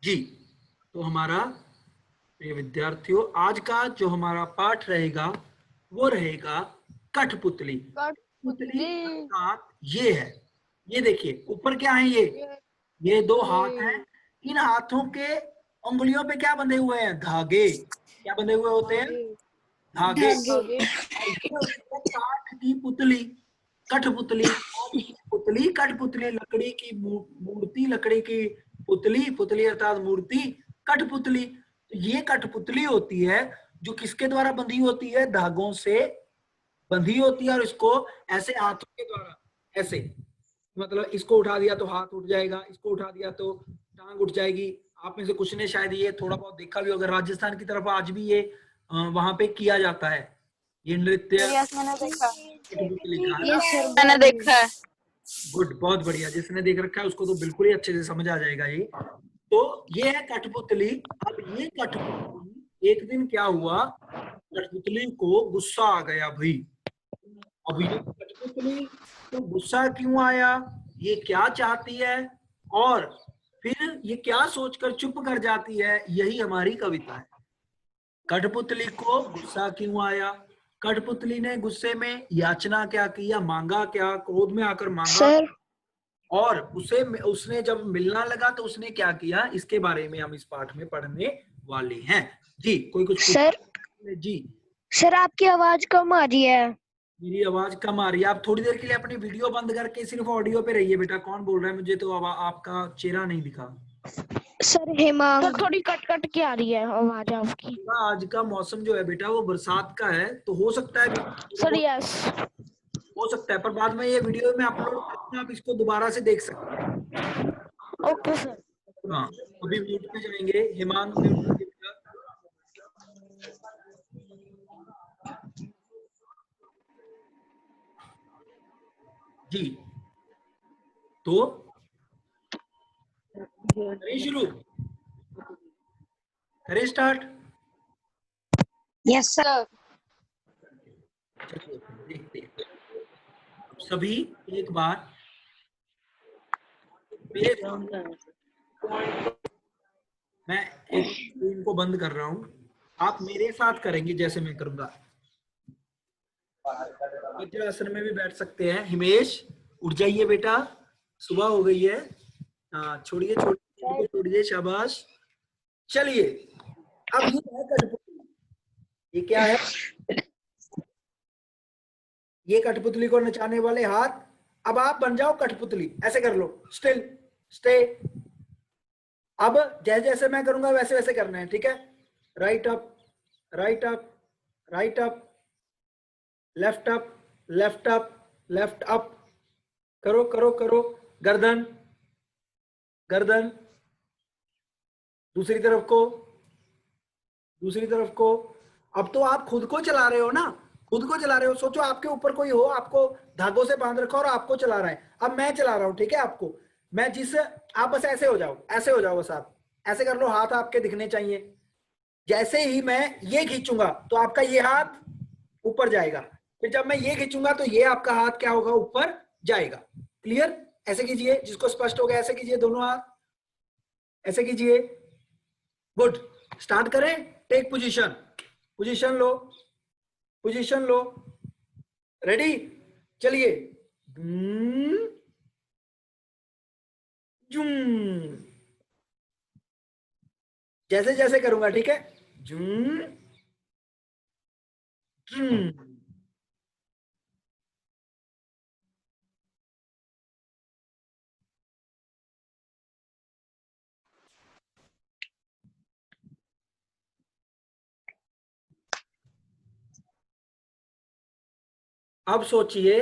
जी। तो हमारा प्रिय विद्यार्थियों, आज का जो हमारा पाठ रहेगा वो रहेगा कठपुतली। पुतली कठपुतली। अर्थात ये है, ये देखिए ऊपर क्या है, ये दो हाथ हैं। इन हाथों के उंगलियों पे क्या बंधे हुए हैं? धागे। क्या बंधे हुए होते हैं? धागे। धागे। और ये होती है काठ की पुतली, कठपुतली। काठ की पुतली, कठपुतली, लकड़ी की मूर्ति, लकड़ी की पुतली, पुतली अर्थात मूर्ति, कठपुतली। तो ये कठपुतली होती है जो किसके द्वारा बंधी होती है? धागों से बंधी होती है। और इसको ऐसे हाथों के द्वारा, ऐसे मतलब इसको उठा दिया तो हाथ उठ जाएगा, इसको उठा दिया तो टांग उठ जाएगी। आप में से कुछ ने शायद ये थोड़ा बहुत देखा भी होगा, राजस्थान की तरफ आज भी ये वहां पे किया जाता है, ये नृत्य। यस मैंने देखा। कठपुतली का, है ना? यस सर मैंने देखा है। गुड, बहुत बढ़िया। जिसने देख रखा है उसको तो बिल्कुल ही अच्छे से समझ आ जाएगा ये। तो ये है कठपुतली। अब ये कठपुतली, एक दिन क्या हुआ, कठपुतली को गुस्सा आ गया भाई। अब ये कठपुतली को गुस्सा क्यों आया, ये क्या चाहती है, और फिर ये क्या सोचकर चुप कर जाती है, यही हमारी कविता है। कठपुतली को गुस्सा क्यों आया, कठपुतली ने गुस्से में याचना क्या किया, मांगा क्या, क्रोध में आकर मांगा सर और उसने जब मिलना लगा तो उसने क्या किया, इसके बारे में हम इस पाठ में पढ़ने वाले हैं। जी, कोई कुछ सर जी। सर आपकी आवाज कम आ रही है। मेरी आवाज कम आ रही है? आप थोड़ी देर के लिए अपनी वीडियो बंद करके सिर्फ ऑडियो पे रहिए बेटा। कौन बोल रहा है? मुझे तो आपका चेहरा नहीं दिखा। सर हेमांग सर थोड़ी कट कट के आ रही है आवाज आपकी। आज का मौसम जो है बेटा वो बरसात का है, तो हो सकता है सर यस हो सकता है, पर बाद में ये वीडियो में अपलोड करके आप इसको दोबारा से देख सकते हैं। Okay sir. हाँ, अभी म्यूट पे जाएंगे। हिमांग म्यूट पे जाएगा। जी, तो करें शुरू, करें स्टार्ट। Yes sir. चलिए देखते हैं। सभी एक बार मेरे, मैं एक स्क्रीन को बंद कर रहा हूं, आप मेरे साथ करेंगे जैसे मैं करूंगा। वज्रासन में भी बैठ सकते हैं। हिमेश उठ जाइए बेटा, सुबह हो गई है। हाँ, छोड़िए छोड़िए छोड़िए, शाबाश। चलिए, अब ये है कठपुतली। ये क्या है? ये कठपुतली को नचाने वाले हाथ। अब आप बन जाओ कठपुतली, ऐसे कर लो, स्टिल स्टे। अब जैसे जैसे मैं करूंगा वैसे वैसे करना है, ठीक है? Right up, right up, right up, left up, left up, left up. करो करो करो। गर्दन, गर्दन, दूसरी तरफ को, दूसरी तरफ को। अब तो आप खुद को चला रहे हो ना, खुद को चला रहे हो। सोचो आपके ऊपर कोई हो, आपको धागों से बांध रखा और आपको चला रहा है। अब मैं चला रहा हूं, ठीक है? आपको मैं आप बस ऐसे हो जाओ, ऐसे हो जाओ, बस आप ऐसे कर लो। हाथ आपके दिखने चाहिए। जैसे ही मैं ये खींचूंगा तो आपका ये हाथ ऊपर जाएगा, फिर जब मैं ये खींचूंगा तो ये आपका हाथ क्या होगा? ऊपर जाएगा। क्लियर? ऐसे कीजिए, जिसको स्पष्ट हो गया ऐसे कीजिए, दोनों हाथ ऐसे कीजिए। गुड, स्टार्ट करें। टेक पोजीशन, पोजीशन लो, पोजीशन लो। रेडी? चलिए। जैसे जैसे करूंगा, ठीक है? अब सोचिए,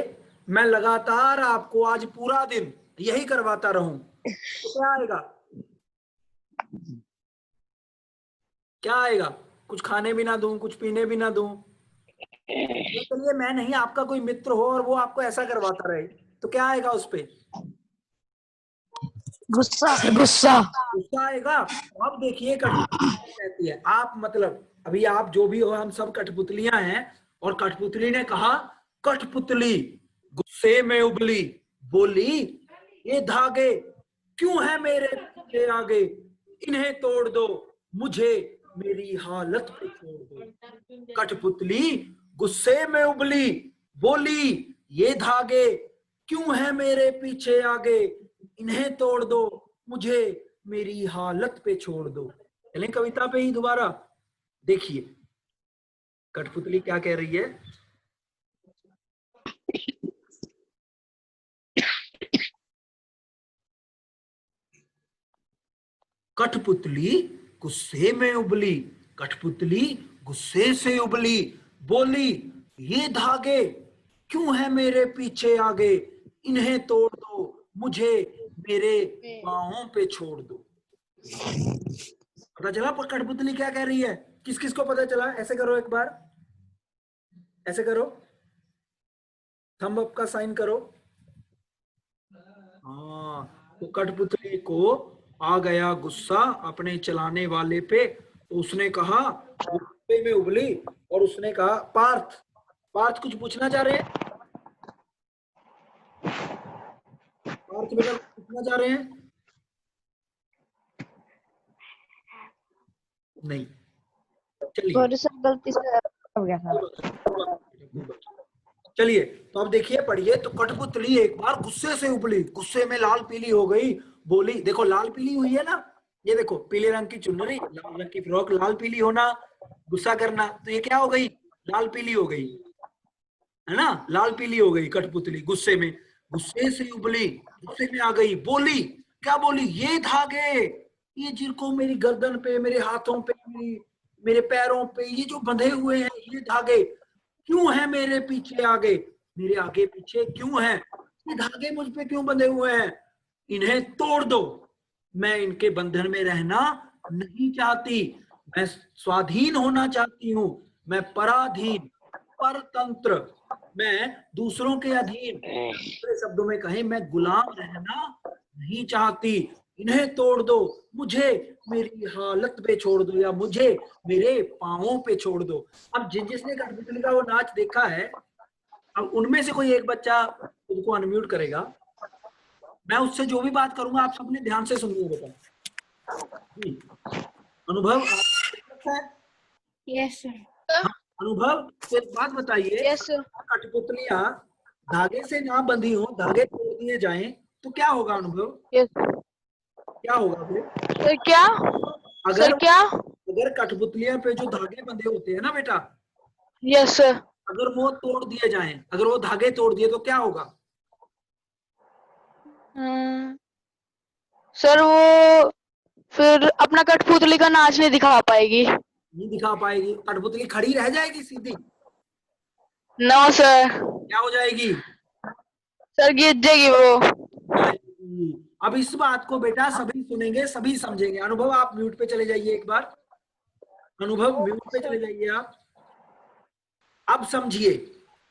मैं लगातार आपको आज पूरा दिन यही करवाता रहूं तो क्या आएगा? क्या आएगा? कुछ खाने भी ना दूं, कुछ पीने भी ना दूं। चलिए, मैं नहीं, आपका कोई मित्र हो और वो आपको ऐसा करवाता रहे तो क्या आएगा उस पे? गुस्सा गुस्सा। गुस्सा आएगा। अब देखिए कठपुतली कहती है, आप मतलब अभी आप जो भी हो, हम सब कठपुतलियां हैं। और कठपुतली ने कहा, कठपुतली गुस्से में उबली, बोली, ये धागे क्यों है मेरे पीछे आगे, इन्हें तोड़ दो, मुझे मेरी हालत पे छोड़ दो। कठपुतली गुस्से में उबली, बोली ये धागे क्यों है मेरे पीछे आगे, इन्हें तोड़ दो, मुझे मेरी हालत पे छोड़ दो। चलें कविता पे ही दोबारा देखिए कठपुतली क्या कह रही है। कठपुतली गुस्से में उबली, कठपुतली गुस्से से उबली, बोली ये धागे क्यों है मेरे पीछे आगे, इन्हें तोड़ दो, मुझे मेरे पांवों पे छोड़ दो। पता चला कठपुतली क्या कह रही है? किस किस को पता चला? ऐसे करो एक बार, ऐसे करो, थंब अप का साइन करो। हाँ, तो कठपुतली को आ गया गुस्सा अपने चलाने वाले पे, तो उसने कहा, गुस्से में उबली और उसने कहा, पार्थ, पार्थ कुछ पूछना चाह रहे हैं? पार्थ बेटा पूछना चाह रहे हैं? नहीं, चलिए सर गलती से हो गया था। चलिए तो अब देखिए पढ़िए। तो कठपुतली एक बार गुस्से से उबली, गुस्से में लाल पीली हो गई, बोली, देखो लाल पीली हुई है ना, ये देखो पीले रंग की चुनरी, लाल रंग की फ्रॉक, लाल पीली होना, गुस्सा करना, तो ये क्या हो गई? लाल पीली हो गई, है ना, लाल पीली हो गई कठपुतली गुस्से में, गुस्से से उबली, गुस्से में आ गई, बोली, क्या बोली? ये धागे, ये जिनको मेरी गर्दन पे, मेरे हाथों पे, मेरे पैरों पे ये जो बंधे हुए हैं, ये धागे क्यों है मेरे पीछे आगे, मेरे आगे पीछे क्यों है, ये धागे मुझ पे क्यों बंधे हुए हैं, इन्हें तोड़ दो, मैं इनके बंधन में रहना नहीं चाहती, मैं स्वाधीन होना चाहती हूँ, मैं पराधीन, परतंत्र, मैं दूसरों के अधीन, दूसरे शब्दों में कहें मैं गुलाम रहना नहीं चाहती, इन्हें तोड़ दो, मुझे मेरी हालत पे छोड़ दो, या मुझे मेरे पांवों पे छोड़ दो। अब जिसने कठपुतली का वो नाच देखा है, अब उनमें से कोई एक बच्चा उनको अनम्यूट करेगा, मैं उससे जो भी बात करूंगा आप सबने ध्यान से सुनिए बेटा। अनुभव है? Yes sir. हाँ, अनुभव तो एक बात बताइए, यस सर। कठपुतलियां धागे से ना बंधी हो, धागे तोड़ दिए जाएं तो क्या होगा अनुभव? यस क्या होगा फिर? सर। क्या अगर सर? क्या? अगर कठपुतलियां पे जो धागे बंधे होते हैं ना बेटा, यस सर। अगर वो तोड़ दिए जाएं, अगर वो धागे तोड़ दिए तो क्या होगा? सर वो फिर अपना कठपुतली का नाच नहीं दिखा पाएगी। नहीं दिखा पाएगी, कठपुतली खड़ी रह जाएगी सीधी? No sir. क्या हो जाएगी? सर गिर जाएगी वो। अब इस बात को बेटा सभी सुनेंगे, सभी समझेंगे। अनुभव आप म्यूट पे चले जाइए एक बार, अनुभव म्यूट पे चले जाइए आप। अब समझिए,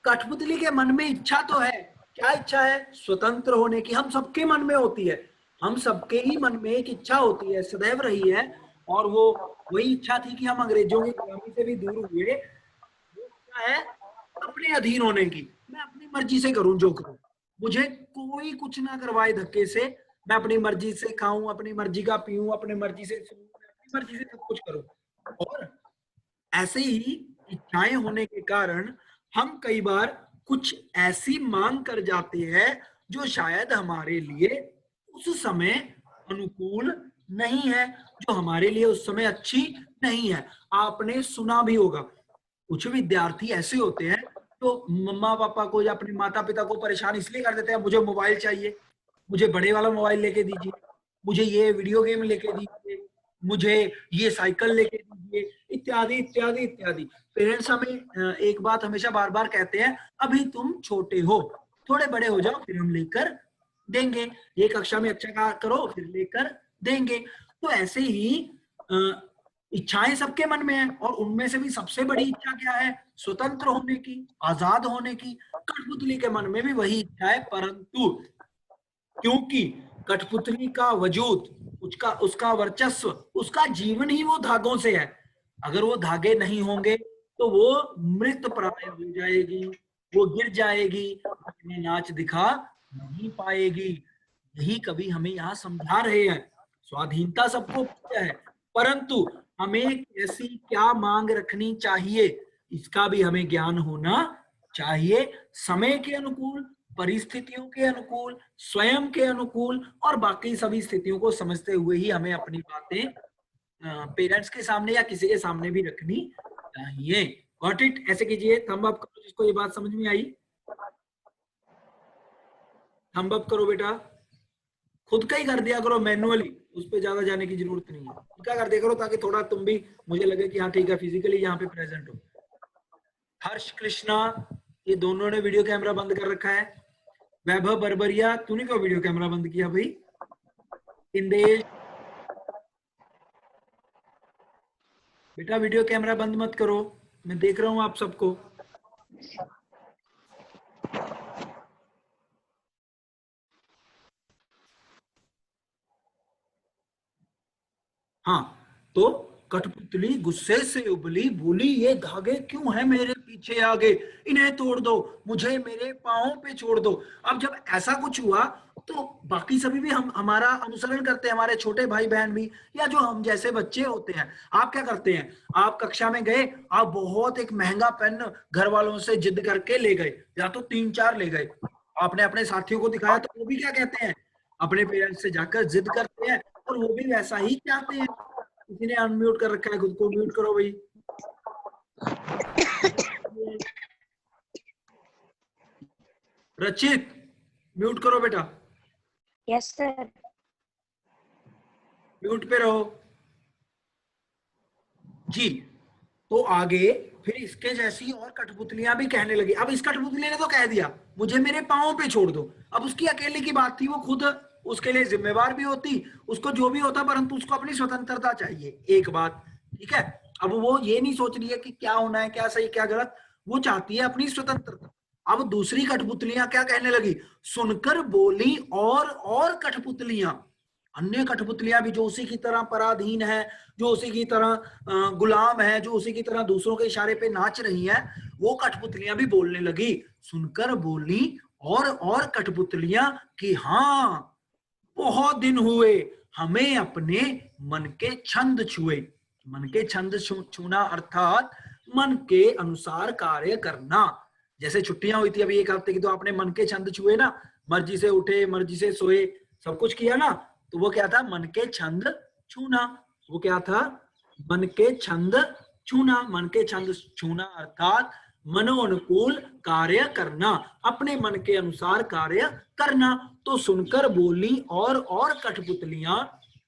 कठपुतली के मन में इच्छा तो है, क्या इच्छा है? स्वतंत्र होने की। हम सबके मन में होती है, हम सबके ही मन में एक इच्छा होती है, सदैव रही है, और वो वही इच्छा थी कि हम अंग्रेजों की गुलामी से भी दूर हुए। वो क्या है? अपने अधीन होने की, मैं अपनी मर्जी से करूं जो करूं, मुझे कोई कुछ ना करवाए धक्के से, मैं अपनी मर्जी से खाऊं, अपनी मर्जी का पीऊं, अपनी मर्जी से सोऊं, अपनी मर्जी से सब कुछ करूं। और ऐसे ही इच्छाएं होने के कारण हम कई बार कुछ ऐसी मांग कर जाते हैं जो शायद हमारे लिए उस समय अनुकूल नहीं है, जो हमारे लिए उस समय अच्छी नहीं है। आपने सुना भी होगा, कुछ विद्यार्थी ऐसे होते हैं तो मम्मा पापा को या अपने माता पिता को परेशान इसलिए कर देते हैं, मुझे मोबाइल चाहिए, मुझे बड़े वाला मोबाइल लेके दीजिए, मुझे ये वीडियो गेम लेके दीजिए, मुझे ये साइकिल लेके दीजिए, इत्यादि इत्यादि इत्यादि। पेरेंट्स हमें एक बात हमेशा बार बार कहते हैं, अभी तुम छोटे हो, थोड़े बड़े हो जाओ फिर हम लेकर देंगे, ये कक्षा में अच्छा करो फिर लेकर देंगे। तो ऐसे ही इच्छाएं सबके मन में है, और उनमें से भी सबसे बड़ी इच्छा क्या है? स्वतंत्र होने की, आजाद होने की। कठपुतली के मन में भी वही इच्छा है, परंतु क्योंकि कठपुतली का वजूद, उसका वर्चस्व, उसका जीवन ही वो धागों से है, अगर वो धागे नहीं होंगे तो वो मृत प्राय हो जाएगी, वो गिर जाएगी, अपने नाच दिखा नहीं पाएगी। यही कवि हमें यहाँ समझा रहे हैं। स्वाधीनता सबको प्रिय है, परंतु हमें कैसी क्या मांग रखनी चाहिए इसका भी हमें ज्ञान होना चाहिए। समय के अनुकूल, परिस्थितियों के अनुकूल, स्वयं के अनुकूल और बाकी सभी स्थितियों को समझते हुए ही हमें अपनी बातें पेरेंट्स के सामने या किसी के सामने भी रखनी चाहिए। Got it? ऐसे कीजिए, थंब अप करो जिसको ये बात समझ में आई। थंब अप करो बेटा, खुद का ही कर दिया करो मैनुअली, उस पर ज्यादा जाने की जरूरत नहीं है, खुद का कर दिया करो ताकि थोड़ा तुम भी मुझे लगे कि हाँ ठीक है फिजिकली यहाँ पे प्रेजेंट हो। हर्ष कृष्णा, ये दोनों ने वीडियो कैमरा बंद कर रखा है। वैभव बरबरिया, तूने क्यों वीडियो कैमरा बंद किया भाई? इंदेश, बेटा वीडियो कैमरा बंद मत करो, मैं देख रहा हूं आप सबको। हाँ, तो कठपुतली गुस्से से उबली, बोली ये धागे क्यों हैं मेरे पीछे आगे, इन्हें तोड़ दो, मुझे मेरे पांव पे छोड़ दो। अब जब ऐसा कुछ हुआ तो बाकी सभी भी हमारा अनुसरण करते हैं, हमारे छोटे भाई बहन भी, या जो हम जैसे बच्चे होते हैं। आप क्या करते हैं? आप कक्षा में गए, आप बहुत एक महंगा पेन घर वालों से जिद करके ले गए, या तो 3-4 ले गए, आपने अपने साथियों को दिखाया तो वो भी क्या कहते हैं, अपने पेरेंट्स से जाकर जिद करते हैं और वो भी वैसा ही चाहते हैं। किसी ने अनम्यूट कर रखा है, खुद को म्यूट करो भाई। रचित, म्यूट करो बेटा। Yes sir. म्यूट पे रहो जी। तो आगे फिर इसके जैसी और कठपुतलियां भी कहने लगी। अब इस कठपुतली ने तो कह दिया मुझे मेरे पांव पे छोड़ दो। अब उसकी अकेले की बात थी, वो खुद उसके लिए जिम्मेवार भी होती, उसको जो भी होता, परंतु उसको अपनी स्वतंत्रता चाहिए, एक बात, ठीक है। अब वो ये नहीं सोच रही है कि क्या होना है, क्या सही क्या गलत, वो चाहती है अपनी स्वतंत्रता। अब दूसरी कठपुतलियां क्या कहने लगी, सुनकर बोली और कठपुतलियां, अन्य कठपुतलियां भी जो उसी की तरह पराधीन है, जो उसी की तरह गुलाम है, जो उसी की तरह दूसरों के इशारे पे नाच रही हैं, वो कठपुतलियां भी बोलने लगी। सुनकर बोली और कठपुतलियां कि हाँ, बहुत दिन हुए हमें अपने मन के छंद छुए। मन के छंद छूना अर्थात मन के अनुसार कार्य करना। जैसे छुट्टियां हुई थी अभी एक हफ्ते की, तो आपने मन के छंद छुए ना, मर्जी से उठे, मर्जी से सोए, सब कुछ किया ना, तो वो क्या था, मन के छंद छूना। वो क्या था, मन के छंद छूना। मन के छंद छूना अर्थात मनोनुकूल कार्य करना, अपने मन के अनुसार कार्य करना। तो सुनकर बोली और कठपुतलियां,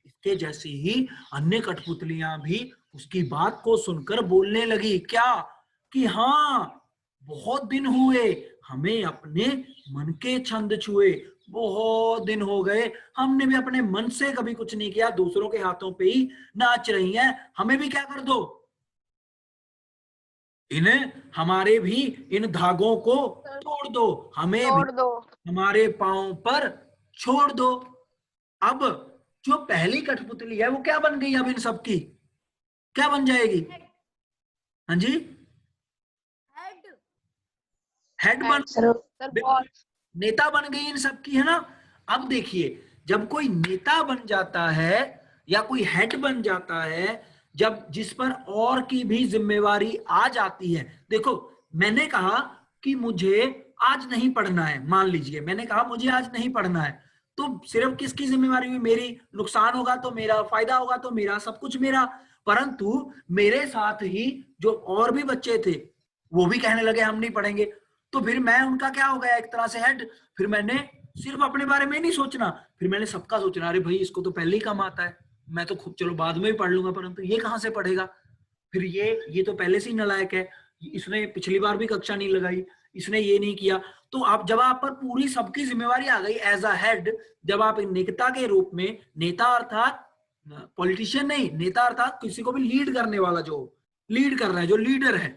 इसके जैसी ही अन्य कठपुतलियां भी उसकी बात को सुनकर बोलने लगी, क्या कि हाँ, बहुत दिन हुए हमें अपने मन के छंद छुए, बहुत दिन हो गए हमने भी अपने मन से कभी कुछ नहीं किया, दूसरों के हाथों पे ही नाच रही हैं, हमें भी क्या कर दो, इन्हें हमारे भी इन धागों को तोड़ दो, हमें तोड़ भी दो, हमारे पांव पर छोड़ दो। अब जो पहली कठपुतली है वो क्या बन गई, अब इन सबकी क्या बन जाएगी? हाँ जी, हेड बन, नेता बन गई इन सबकी, है ना। अब देखिए, जब कोई नेता बन जाता है या कोई हेड बन जाता है, जब जिस पर और की भी जिम्मेवारी आ जाती है, देखो मैंने कहा कि मुझे आज नहीं पढ़ना है, मान लीजिए मैंने कहा मुझे आज नहीं पढ़ना है, तो सिर्फ किसकी जिम्मेवारी हुई, मेरी। नुकसान होगा तो मेरा, फायदा होगा तो मेरा, सब कुछ मेरा। परंतु मेरे साथ ही जो और भी बच्चे थे वो भी कहने लगे हम नहीं पढ़ेंगे, तो फिर मैं उनका क्या हो गया, एक तरह से हेड। फिर मैंने सिर्फ अपने बारे में नहीं सोचना, फिर मैंने सबका सोचना, अरे भाई इसको तो पहले ही काम आता है, मैं तो खुद चलो बाद में ही पढ़ लूंगा, परंतु ये कहाँ से पढ़ेगा, फिर ये तो पहले से ही नालायक है, इसने पिछली बार भी कक्षा नहीं लगाई, इसने ये नहीं किया। तो आप जब आप पर पूरी सबकी जिम्मेवारी आ गई एज अ हेड, जब आप नेता के रूप में, नेता अर्थात पॉलिटिशियन नहीं, नेता अर्थात किसी को भी लीड करने वाला, जो लीड कर रहा है, जो लीडर है,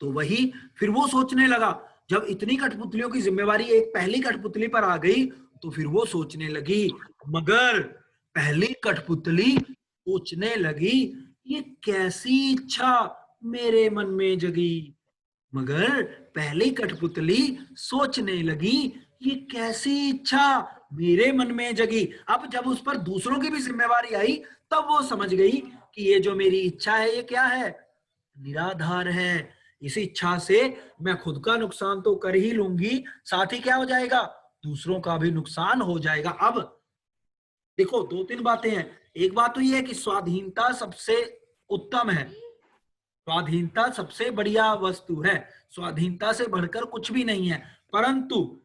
तो वही फिर वो सोचने लगा, जब इतनी कठपुतलियों की जिम्मेवारी एक पहली कठपुतली पर आ गई, तो फिर वो सोचने लगी, मगर पहली कठपुतली सोचने लगी, ये कैसी इच्छा मेरे मन में जगी। मगर पहली कठपुतली सोचने लगी, ये कैसी इच्छा मेरे मन में जगी। अब जब उस पर दूसरों की भी जिम्मेवारी आई तब वो समझ गई कि ये जो मेरी इच्छा है ये क्या है, निराधार है। इस इच्छा से मैं खुद का नुकसान तो कर ही लूंगी, साथ ही क्या हो जाएगा, दूसरों का भी नुकसान हो जाएगा। अब देखो दो तीन बातें हैं। एक बात तो ये है कि स्वाधीनता सबसे उत्तम है, स्वाधीनता सबसे बढ़िया वस्तु है, स्वाधीनता से बढ़कर कुछ भी नहीं है। परंतु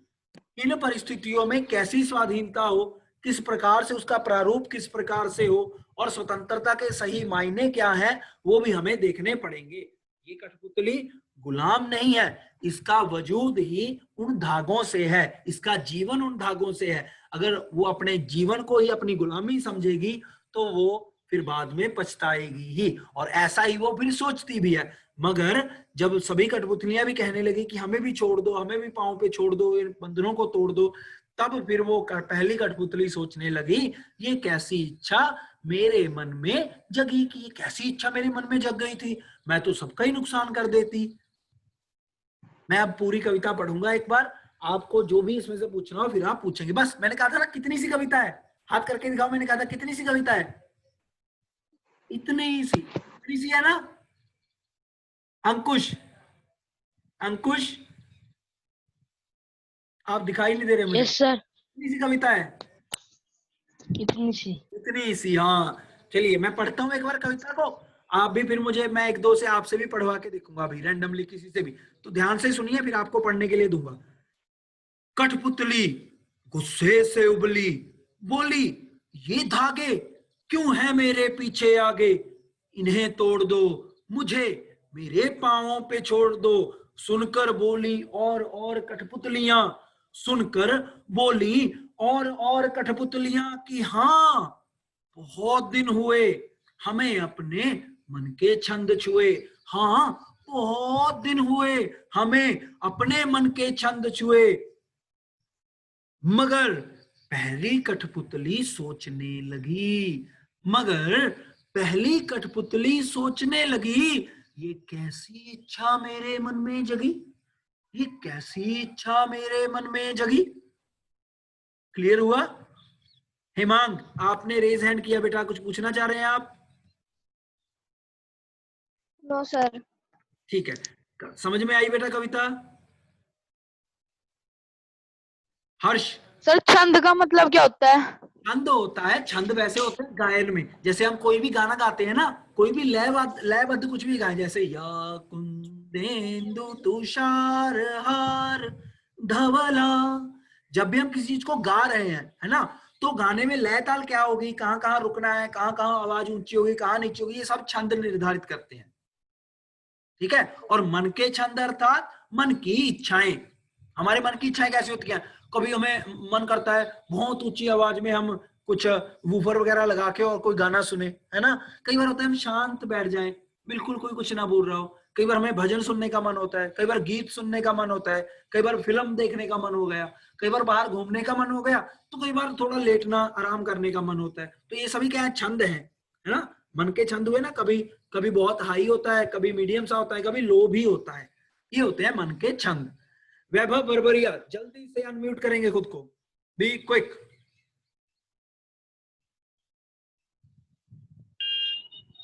इन परिस्थितियों में कैसी स्वाधीनता हो, किस प्रकार से उसका प्रारूप किस प्रकार से हो, और स्वतंत्रता के सही मायने क्या है, वो भी हमें देखने पड़ेंगे। ये कठपुतली गुलाम नहीं है, इसका वजूद ही उन धागों से है, इसका जीवन उन धागों से है। अगर वो अपने जीवन को ही अपनी गुलामी समझेगी तो वो फिर बाद में पछताएगी ही, और ऐसा ही वो फिर सोचती भी है। मगर जब सभी कठपुतलियां भी कहने लगी कि हमें भी छोड़ दो, हमें भी पांव पे छोड़ दो, इन बंधनों को तोड़ दो, तब फिर वो पहली कठपुतली सोचने लगी ये कैसी इच्छा मेरे मन में जगी, कि ये कैसी इच्छा मेरे मन में जग गई थी, मैं तो सबका ही नुकसान कर देती। मैं अब पूरी कविता पढ़ूंगा एक बार, आपको जो भी इसमें से पूछना हो फिर आप पूछेंगे। बस मैंने कहा था ना कितनी सी कविता है, हाथ करके दिखाओ, मैंने कहा था कितनी सी कविता है, इतनी सी है ना। अंकुश, अंकुश आप दिखाई नहीं दे रहे मुझे। Yes sir. कितनी सी कविता है, इतनी सी। हाँ चलिए मैं पढ़ता हूँ एक बार कविता को, आप भी फिर मुझे, मैं एक दो से आपसे भी पढ़वा के देखूंगा अभी रैंडमली किसी से भी, तो ध्यान से सुनिए फिर आपको पढ़ने के लिए दूंगा। कठपुतली गुस्से से उबली, बोली ये धागे क्यों है मेरे पीछे आगे, इन्हें तोड़ दो, मुझे मेरे पांवों पे छोड़ दो। सुनकर बोली और कठपुतलियां, सुनकर बोली और कठपुतलियां कि हाँ बहुत दिन हुए हमें अपने मन के छंद छुए, हाँ बहुत दिन हुए हमें अपने मन के छंद छुए। मगर पहली कठपुतली सोचने लगी, मगर पहली कठपुतली सोचने लगी ये कैसी इच्छा मेरे मन में जगी, ये कैसी इच्छा मेरे मन में जगी। क्लियर हुआ? हेमांग आपने रेज हैंड किया बेटा, कुछ पूछना चाह रहे हैं आप? No sir. ठीक है, समझ में आई बेटा कविता? हर्ष सर छंद का मतलब क्या होता है? छंद होता है, छंद वैसे होते हैं गायन में, जैसे हम कोई भी गाना गाते हैं ना, कोई भी लयबद्ध कुछ भी गाएं, जैसे या कुंदेंदु तुषार हार धवला, जब भी हम किसी चीज को गा रहे हैं है ना, तो गाने में लय ताल क्या होगी, कहाँ कहाँ रुकना है, कहाँ कहाँ आवाज ऊंची होगी, कहाँ नीची होगी, ये सब छंद निर्धारित करते हैं। ठीक है, और मन के छंद अर्थात मन की इच्छाएं। हमारे मन की इच्छाएं कैसी होती हैं, कभी हमें मन करता है बहुत ऊंची आवाज में हम कुछ वूफर वगैरह लगा के और कोई गाना सुने, है ना। कई बार होता है हम शांत बैठ जाएं, बिल्कुल कोई कुछ ना बोल रहा हो। कई बार हमें भजन सुनने का मन होता है, कई बार गीत सुनने का मन होता है, कई बार फिल्म देखने का मन हो गया, कई बार बाहर घूमने का मन हो गया, तो कई बार थोड़ा लेटना आराम करने का मन होता है। तो ये सभी क्या है, छंद है ना। मन के छंद हुए ना, कभी कभी बहुत हाई होता है, कभी मीडियम सा होता है, कभी लो भी होता है, ये होते हैं मन के छंद। वैभव बरबरिया जल्दी से अनम्यूट करेंगे खुद को, be quick.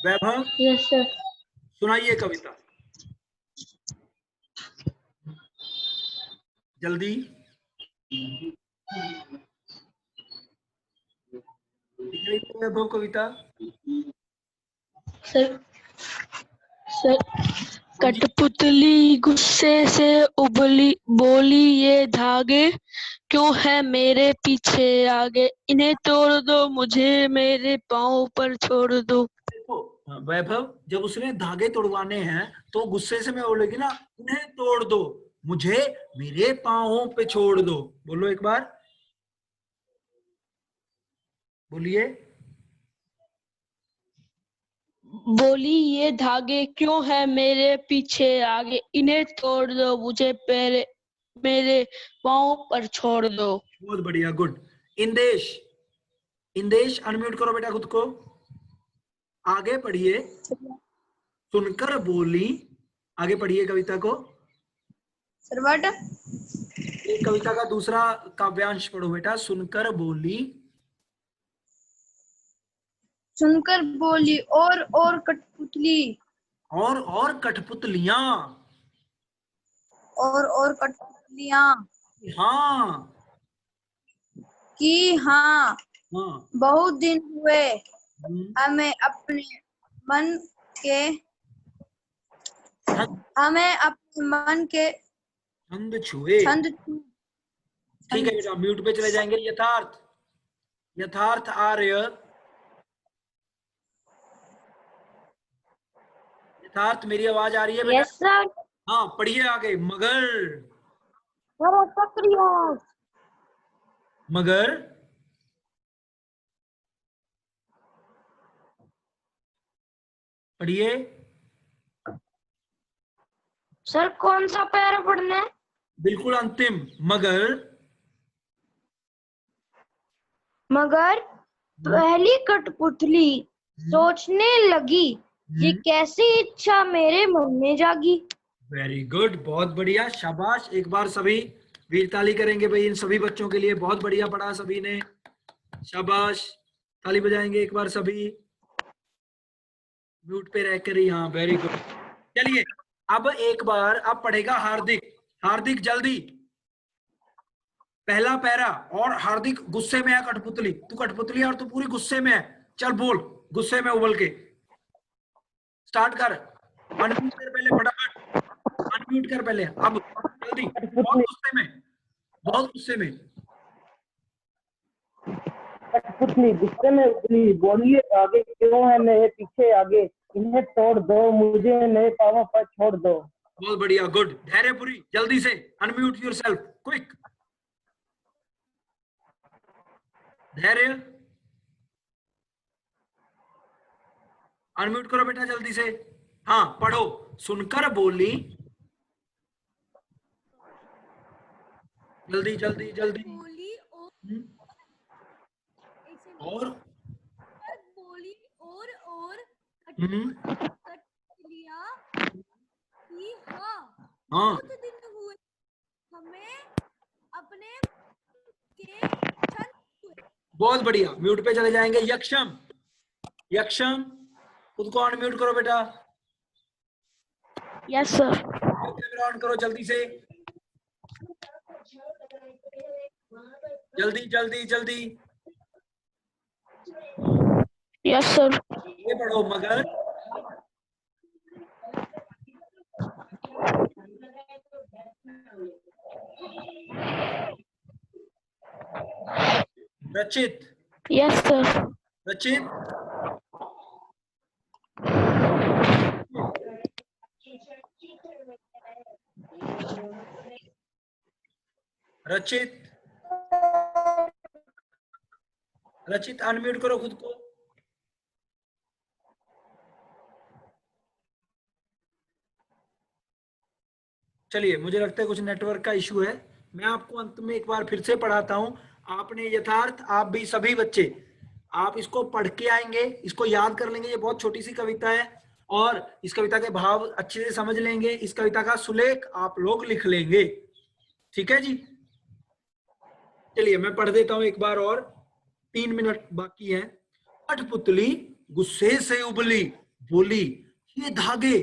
Vaibhav yes sir. सुनाइए कविता जल्दी। वैभव कविता सर सर कठपुतली गुस्से से उबली, बोली ये धागे क्यों है मेरे पीछे आगे, इन्हें तोड़ दो, मुझे मेरे पाँव पर छोड़ दो। देखो वैभव, जब उसने धागे तोड़वाने हैं तो गुस्से से मैं बोलेगी ना, इन्हें तोड़ दो, मुझे मेरे पांवों पे छोड़ दो। बोलो एक बार, बोलिए। बोली ये धागे क्यों है मेरे पीछे आगे, इन्हें तोड़ दो, मुझे मेरे पाँव पर छोड़ दो। बहुत बढ़िया, गुड। इंदेश, इंदेश अनम्यूट करो बेटा खुद को, आगे पढ़िए। सुनकर बोली, आगे पढ़िए कविता को। Sir what? एक कविता का दूसरा काव्यांश पढ़ो बेटा। सुनकर बोली। सुनकर बोली और कठपुतली, और कठपुतलियां। और कठपुतलियां हाँ कि हाँ, हाँ। बहुत दिन हुए हम्म, हमें अपने मन के छंद हमें अपने मन के छंद छुए। छंद ठीक है बेटा, म्यूट पे चले जाएंगे। यथार्थ। यथार्थ आर्य। यथार्थ मेरी आवाज आ रही है बेटा? Yes sir. हाँ पढ़िए आगे। मगर। मगर। पढ़िए। सर कौन सा पैरा पढ़ना है? बिल्कुल अंतिम। मगर। मगर पहली कठपुतली सोचने लगी, ये कैसी इच्छा मेरे मन में जागी। वेरी गुड, बहुत बढ़िया, शाबाश। एक बार सभी वीर ताली करेंगे भाई इन सभी बच्चों के लिए। बहुत बढ़िया पढ़ा सभी ने, शाबाश। ताली बजाएंगे एक बार सभी, म्यूट पे रहकर ही। हाँ वेरी गुड। चलिए अब एक बार अब पढ़ेगा हार्दिक। हार्दिक जल्दी, पहला पैरा। और हार्दिक गुस्से में है कठपुतली, तू कठपुतली है और तू पूरी गुस्से में है। चल बोल गुस्से में उबल के। स्टार्ट कर। अनम्यूट कर पहले फटाफट, अनम्यूट कर पहले अब जल्दी। बहुत गुस्से में, बहुत गुस्से में। कठपुतली गुस्से में उबली, बोलिए आगे, क्यों है मेरे पीछे आगे, इन्हें तोड़ दो, मुझे नए पाँवों पर छोड़ दो। बहुत बढ़िया, गुड। धैर्यपुरी जल्दी से अनम्यूट योरसेल्फ क्विक। धैर्य अनम्यूट करो बेटा जल्दी से। हाँ पढ़ो। सुनकर बोली, जल्दी जल्दी जल्दी। बोली हम्म, एक सेकंड, और बोली और हम्म, कठपुतलियां कि हाँ, हाँ बहुत दिन हुए हमें अपने के छंद हुए। बहुत बढ़िया। म्यूट पे चले जाएंगे। यक्षम। यक्षम खुद को अनम्यूट करो बेटा। Yes sir. कैमरा ऑन करो जल्दी से, जल्दी जल्दी जल्दी। Yes sir. ये पढ़ो। मगर रचित। Yes sir. रचित रचित रचित अनम्यूट करो खुद को। चलिए मुझे लगता है कुछ नेटवर्क का इशू है। मैं आपको अंत में एक बार फिर से पढ़ाता हूं। आपने यथार्थ, आप भी सभी बच्चे, आप इसको पढ़ के आएंगे, इसको याद कर लेंगे। ये बहुत छोटी सी कविता है और इस कविता के भाव अच्छे से समझ लेंगे। इस कविता का सुलेख आप लोग लिख लेंगे। ठीक है जी। चलिए मैं पढ़ देता हूं एक बार और, 3 मिनट बाकी है। कठपुतली गुस्से से उबली, बोली ये धागे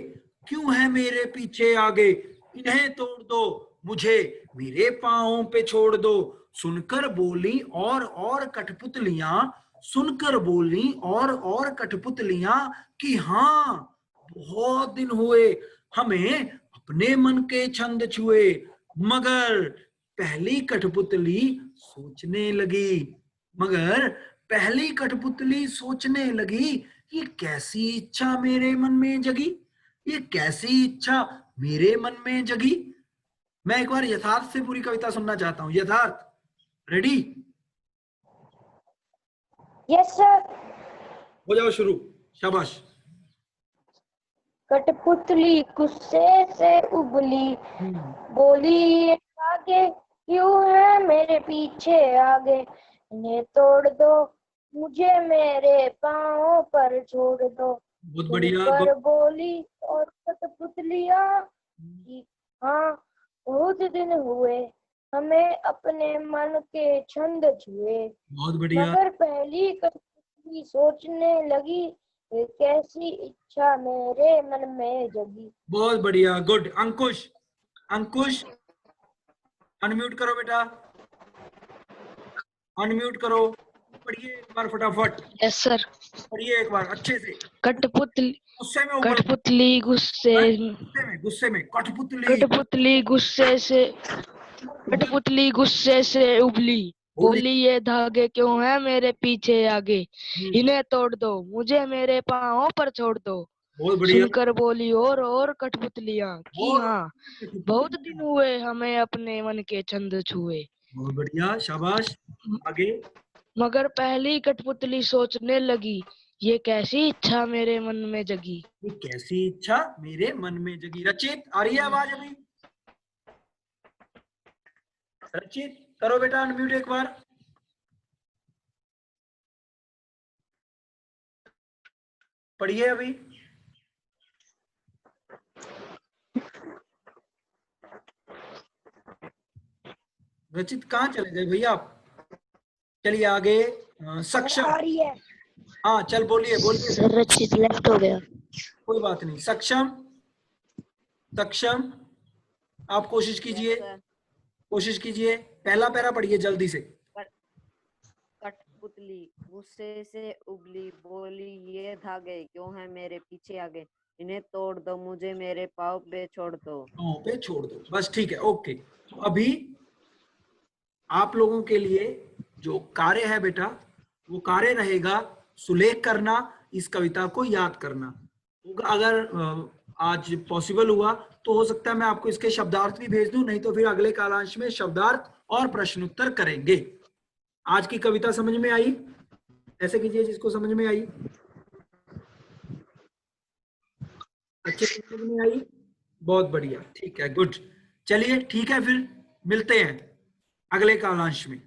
क्यों है मेरे पीछे आगे, इन्हें तोड़ दो, मुझे मेरे पांवों पे छोड़ दो। सुनकर बोली और कठपुतलियां, सुनकर बोली और कठपुतलियां कि हाँ, बहुत दिन हुए हमें अपने मन के छंद छुए। मगर पहली कठपुतली सोचने लगी, मगर पहली कठपुतली सोचने लगी, ये कैसी इच्छा मेरे मन में जगी, ये कैसी इच्छा मेरे मन में जगी। मैं एक बार यथार्थ से पूरी कविता सुनना चाहता हूं। यथार्थ रेडी? Yes sir. हो जाओ शुरू, शाबाश। कठपुतली गुस्से से उबली, बोली ये आगे क्यों है मेरे पीछे आगे, इन्हें तोड़ दो, मुझे मेरे पाँव पर छोड़ दो। बहुत बढ़िया। सुनकर बोली और कठपुतलियां कि हाँ, बहुत दिन हुए हमें अपने मन के छंद छुए, बहुत बढ़िया, मगर पहली कठपुतली सोचने लगी, ये कैसी इच्छा मेरे मन में जगी। बहुत बढ़िया, गुड। अंकुश, अंकुश अनम्यूट करो बेटा, अनम्यूट करो, पढ़िए एक बार फटाफट, यस सर। पढ़िए एक बार अच्छे से, कठपुतली गुस्से में उबल, कठपुतली गुस्से गुस्से में कठपुतली, कठपुतली गुस्से से कठपुतली गुस्से से उबली, बोली ये धागे क्यों है मेरे पीछे आगे, इन्हें तोड़ दो मुझे मेरे पाँवों पर छोड़ दो। बहुत बढ़िया, सुनकर बोली और कठपुतलियां कि और हाँ, बहुत दिन हुए हमें अपने मन के छंद छुए। बहुत बढ़िया, शाबाश, आगे। मगर पहली कठपुतली सोचने लगी, ये कैसी इच्छा मेरे मन में जगी। ये कैसी इच्छा मेरे मन में जगी। रचित आ रही है आवाज अभी? रचित करो बेटा अनम्यूट एक बार, पढ़िए अभी। रचित कहाँ चले गए भैया आप? चलिए आगे। सक्षम, आ रही है। हाँ चल बोलिए बोलिए। सर रचित लेफ्ट हो गया। कोई बात नहीं। सक्षम, सक्षम आप कोशिश कीजिए, कोशिश कीजिए, पहला पैरा पढ़िए जल्दी से। कठपुतली गुस्से से उबली, बोली ये धागे क्यों है मेरे पीछे आगे, इन्हें तोड़ दो मुझे मेरे पाँव पे छोड़ दो। पाँव पे छोड़ दो, बस ठीक है, ओके। तो अभी आप लोगों के लिए जो कार्य है बेटा, वो कार्य रहेगा सुलेख करना, इस कविता को याद करना। अगर आज पॉसिबल हुआ तो हो सकता है मैं आपको इसके शब्दार्थ भी भेज दूं, नहीं तो फिर अगले कालांश में शब्दार्थ और प्रश्नोत्तर करेंगे। आज की कविता समझ में आई? ऐसे कीजिए जिसको समझ में आई। अच्छे से समझ में आई? बहुत बढ़िया, ठीक है, गुड। चलिए ठीक है, फिर मिलते हैं अगले कालांश में।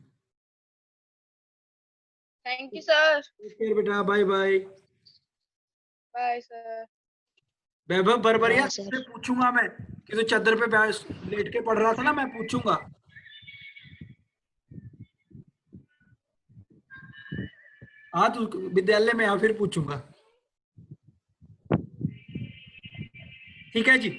Thank you sir. ठीक है बेटा, bye bye. Bye sir. Vaibhav Barbaria हाँ, सर। से पूछूंगा मैं कि तो चादर पे लेट के पढ़ रहा था ना, मैं पूछूंगा। हाँ तू विद्यालय में आ, फिर पूछूंगा। ठीक है जी।